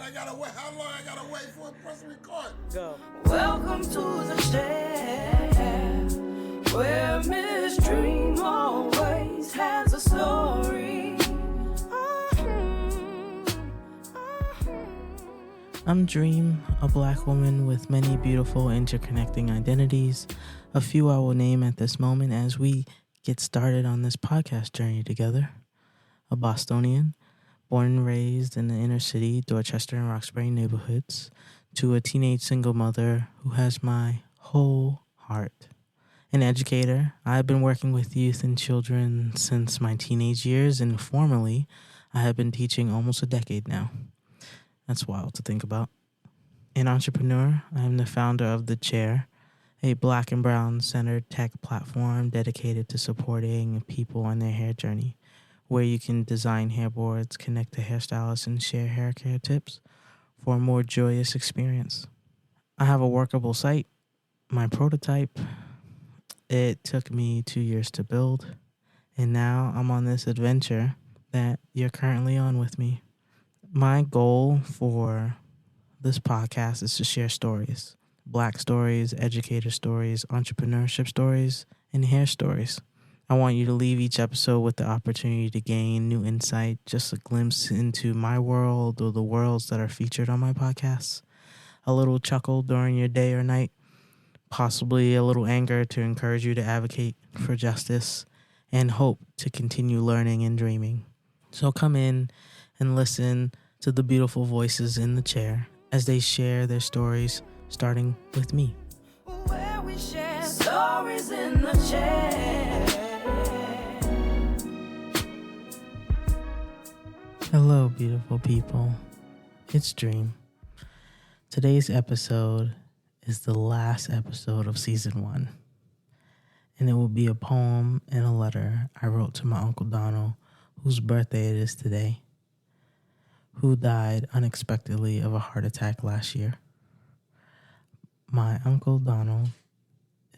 I gotta wait. How long I gotta wait for a press record? Go. Welcome to the share, where Miss Dreme always has a story. I'm Dreme, a black woman with many beautiful interconnecting identities. A few I will name at this moment as we get started on this podcast journey together. A Bostonian, born and raised in the inner city, Dorchester and Roxbury neighborhoods, to a teenage single mother who has my whole heart. An educator, I've been working with youth and children since my teenage years, and formally, I have been teaching almost a decade now. That's wild to think about. An entrepreneur, I am the founder of The Chair, a black and brown centered tech platform dedicated to supporting people on their hair journey, where you can design hairboards, connect to hairstylists, and share hair care tips for a more joyous experience. I have a workable site, my prototype. It took me 2 years to build, and now I'm on this adventure that you're currently on with me. My goal for this podcast is to share stories, black stories, educator stories, entrepreneurship stories, and hair stories. I want you to leave each episode with the opportunity to gain new insight, just a glimpse into my world or the worlds that are featured on my podcasts, a little chuckle during your day or night, possibly a little anger to encourage you to advocate for justice, and hope to continue learning and dreaming. So come in and listen to the beautiful voices in the chair as they share their stories, starting with me. Where we share stories in the chair. Hello, beautiful people. It's Dreme. Today's episode is the last episode of season 1, and it will be a poem and a letter I wrote to my Uncle Donald, whose birthday it is today, who died unexpectedly of a heart attack last year. My Uncle Donald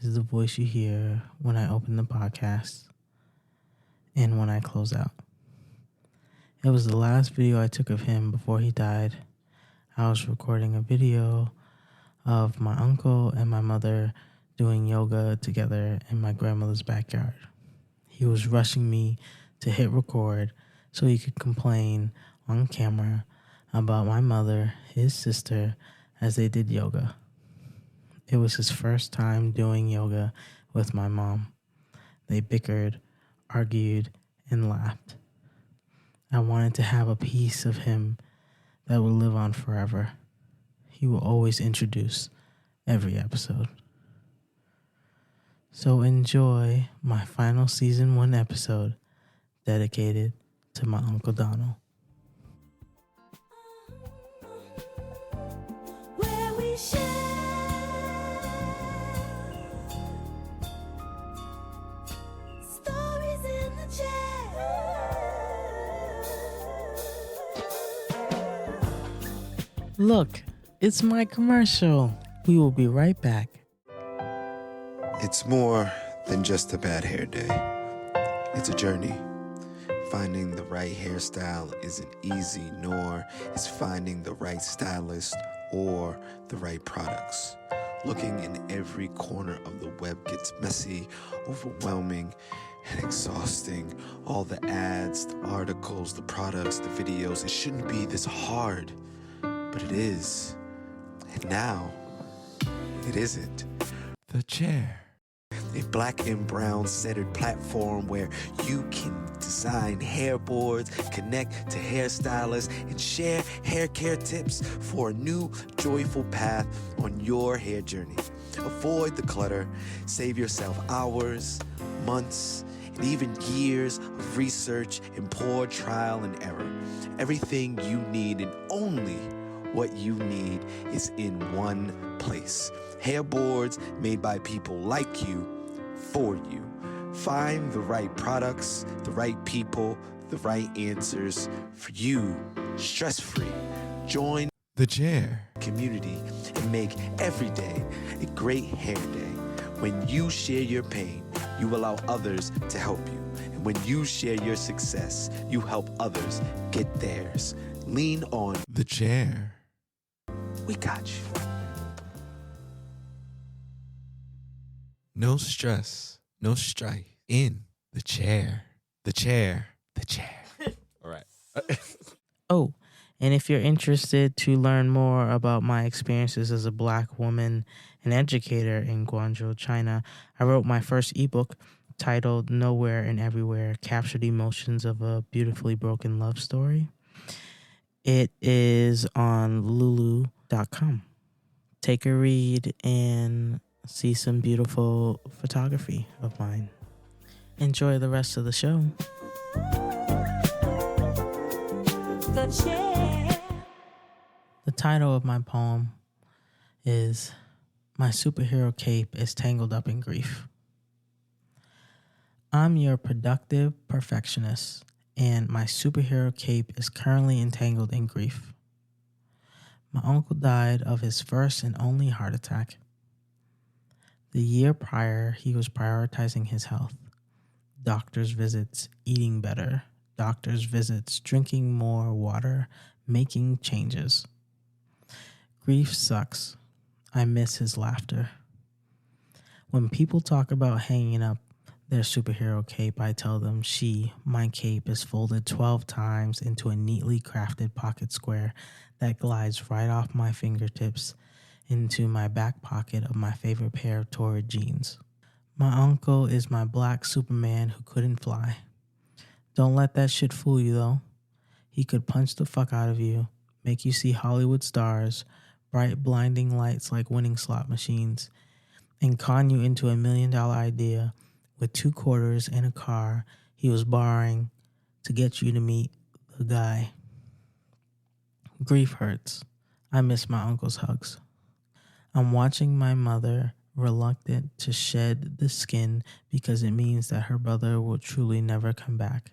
is the voice you hear when I open the podcast and when I close out. It was the last video I took of him before he died. I was recording a video of my uncle and my mother doing yoga together in my grandmother's backyard. He was rushing me to hit record so he could complain on camera about my mother, his sister, as they did yoga. It was his first time doing yoga with my mom. They bickered, argued, and laughed. I wanted to have a piece of him that would live on forever. He will always introduce every episode. So enjoy my final season 1 episode dedicated to my Uncle Donald. Where we share stories in the chair. Look, it's my commercial. We will be right back. It's more than just a bad hair day. It's a journey. Finding the right hairstyle isn't easy, nor is finding the right stylist or the right products. Looking in every corner of the web gets messy, overwhelming, and exhausting. All the ads, the articles, the products, the videos, it shouldn't be this hard, but it is. And now, it isn't. The Chair. A black and brown centered platform where you can design hairboards, connect to hairstylists, and share hair care tips for a new joyful path on your hair journey. Avoid the clutter, save yourself hours, months, and even years of research and poor trial and error. Everything you need and only what you need is in one place. Hairboards made by people like you, for you. Find the right products, the right people, the right answers for you, stress-free. Join The Chair community and make every day a great hair day. When you share your pain, you allow others to help you. And when you share your success, you help others get theirs. Lean on the chair. We got you. No stress, no strife. In the chair. The chair. The chair. All right. Oh, and if you're interested to learn more about my experiences as a Black woman and educator in Guangzhou, China, I wrote my first ebook titled Nowhere and Everywhere, Captured Emotions of a Beautifully Broken Love Story. It is on lulu.com. Take a read and see some beautiful photography of mine. Enjoy the rest of the show. The title of my poem is My Superhero Cape is Tangled Up in Grief. I'm your productive perfectionist, and my superhero cape is currently entangled in grief. My uncle died of his first and only heart attack. The year prior, he was prioritizing his health. Doctor's visits, eating better. Doctor's visits, drinking more water, making changes. Grief sucks. I miss his laughter. When people talk about hanging up their superhero cape, I tell them my cape is folded 12 times into a neatly crafted pocket square that glides right off my fingertips into my back pocket of my favorite pair of torrid jeans. My uncle is my black Superman who couldn't fly. Don't let that shit fool you, though. He could punch the fuck out of you, make you see Hollywood stars, bright blinding lights like winning slot machines, and con you into $1 million idea with 2 quarters and a car he was borrowing to get you to meet the guy. Grief hurts. I miss my uncle's hugs. I'm watching my mother, reluctant to shed the skin because it means that her brother will truly never come back.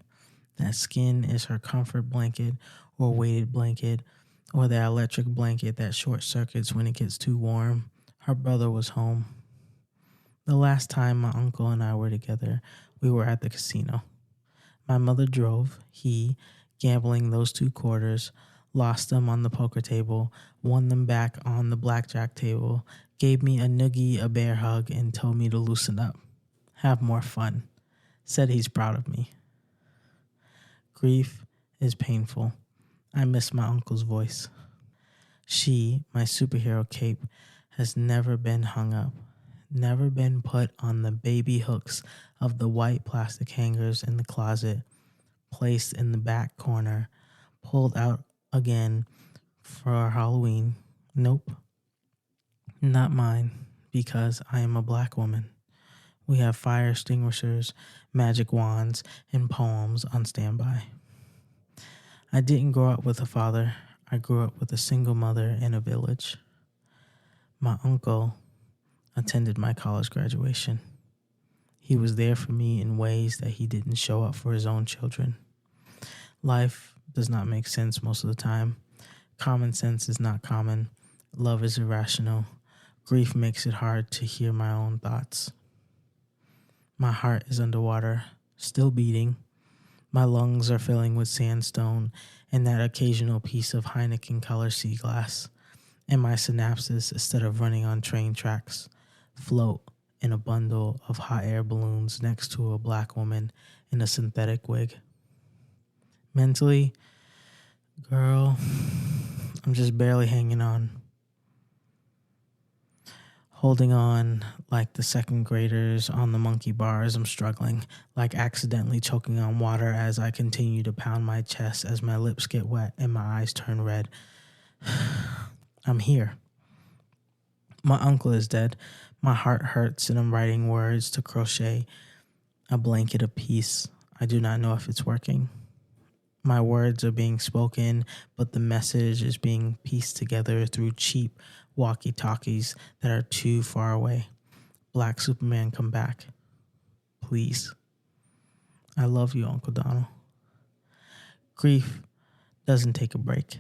That skin is her comfort blanket or weighted blanket or that electric blanket that short circuits when it gets too warm. Her brother was home. The last time my uncle and I were together, we were at the casino. My mother drove. He, gambling those 2 quarters, lost them on the poker table, won them back on the blackjack table, gave me a noogie, a bear hug, and told me to loosen up, have more fun. Said he's proud of me. Grief is painful. I miss my uncle's voice. My superhero cape, has never been hung up, never been put on the baby hooks of the white plastic hangers in the closet, placed in the back corner, pulled out again for Halloween. Nope. Not mine, because I am a Black woman. We have fire extinguishers, magic wands, and poems on standby. I didn't grow up with a father. I grew up with a single mother in a village. My uncle attended my college graduation. He was there for me in ways that he didn't show up for his own children. Life does not make sense most of the time. Common sense is not common. Love is irrational. Grief makes it hard to hear my own thoughts. My heart is underwater, still beating. My lungs are filling with sandstone and that occasional piece of Heineken color sea glass. And my synapses, instead of running on train tracks, float in a bundle of hot air balloons next to a Black woman in a synthetic wig. Mentally, girl, I'm just barely hanging on. Holding on like the second graders on the monkey bars. I'm struggling, like accidentally choking on water as I continue to pound my chest as my lips get wet and my eyes turn red. I'm here. My uncle is dead. My heart hurts and I'm writing words to crochet a blanket of peace. I do not know if it's working. My words are being spoken, but the message is being pieced together through cheap walkie-talkies that are too far away. Black Superman, come back. Please. I love you, Uncle Donald. Grief doesn't take a break.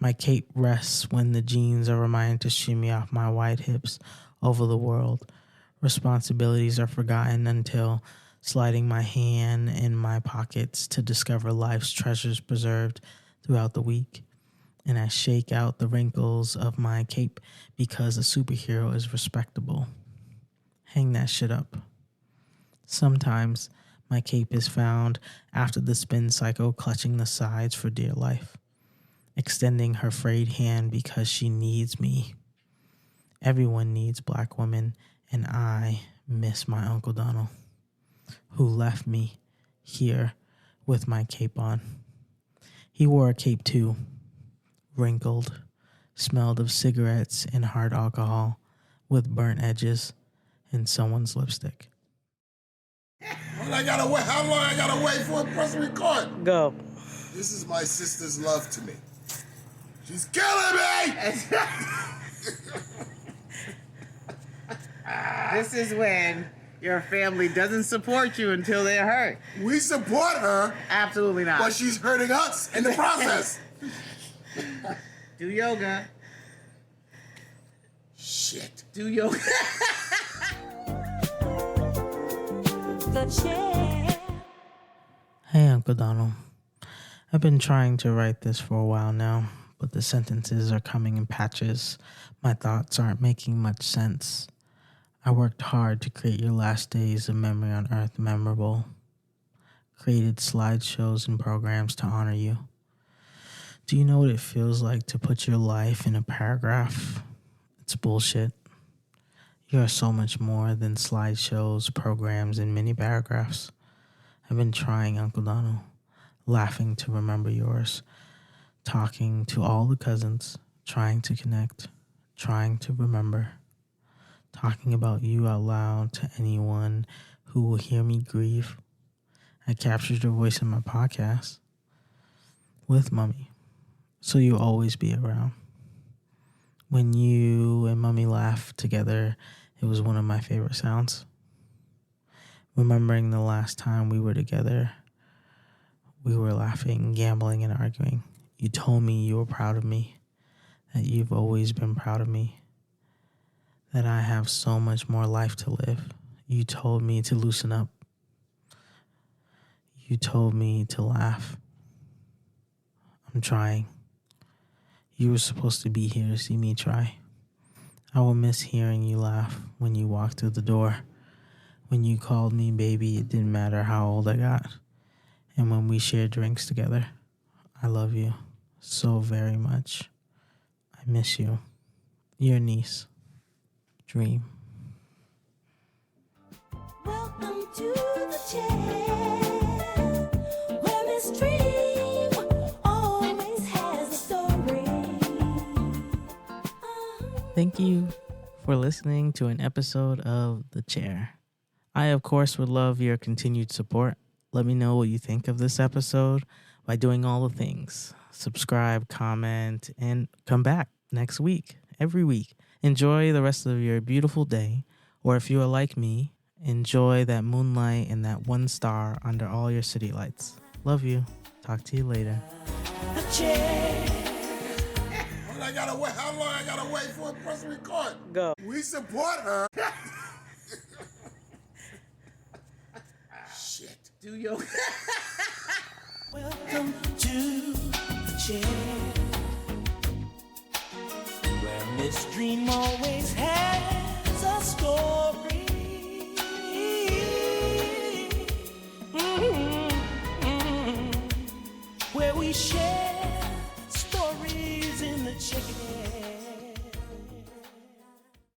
My cape rests when the jeans are reminded to shimmy off my wide hips over the world. Responsibilities are forgotten until sliding my hand in my pockets to discover life's treasures preserved. throughout the week, and I shake out the wrinkles of my cape because a superhero is respectable. Hang that shit up. Sometimes my cape is found after the spin cycle, clutching the sides for dear life, extending her frayed hand because she needs me. Everyone needs black women, and I miss my Uncle Donald, who left me here with my cape on. He wore a cape too, wrinkled, smelled of cigarettes and hard alcohol, with burnt edges and someone's lipstick. Well, I gotta wait. How long I gotta wait for a press record? Go. This is my sister's love to me. She's killing me! This is when your family doesn't support you until they're hurt. We support her, Absolutely not. but she's hurting us in the process. Do yoga. Shit. Do yoga. The chair. Hey, Uncle Donald. I've been trying to write this for a while now, but the sentences are coming in patches. My thoughts aren't making much sense. I worked hard to create your last days of memory on Earth memorable. Created slideshows and programs to honor you. Do you know what it feels like to put your life in a paragraph? It's bullshit. You are so much more than slideshows, programs, and mini paragraphs. I've been trying, Uncle Donald, laughing to remember yours, talking to all the cousins, trying to connect, trying to remember, talking about you out loud to anyone who will hear me grieve. I captured your voice in my podcast with Mummy, so you'll always be around. When you and Mummy laughed together, it was one of my favorite sounds. Remembering the last time we were together, we were laughing, gambling, and arguing. You told me you were proud of me, that you've always been proud of me, that I have so much more life to live. You told me to loosen up. You told me to laugh. I'm trying. You were supposed to be here to see me try. I will miss hearing you laugh when you walked through the door. When you called me baby, it didn't matter how old I got. And when we shared drinks together, I love you so very much. I miss you. Your niece, Dreme. Welcome to the chair, where Miss Dreme always has a story. Thank you for listening to an episode of The Chair. I, of course, would love your continued support. Let me know what you think of this episode by doing all the things. Subscribe, comment, and come back next week, every week. Enjoy the rest of your beautiful day. Or if you are like me, enjoy that moonlight and that one star under all your city lights. Love you. Talk to you later. The chair. Well, I gotta wait. How long I gotta wait for a press record? Go. We support her. Shit. Do yoga. Welcome to the chair, where Miss Dreme always has a story. Where we share stories in the chicken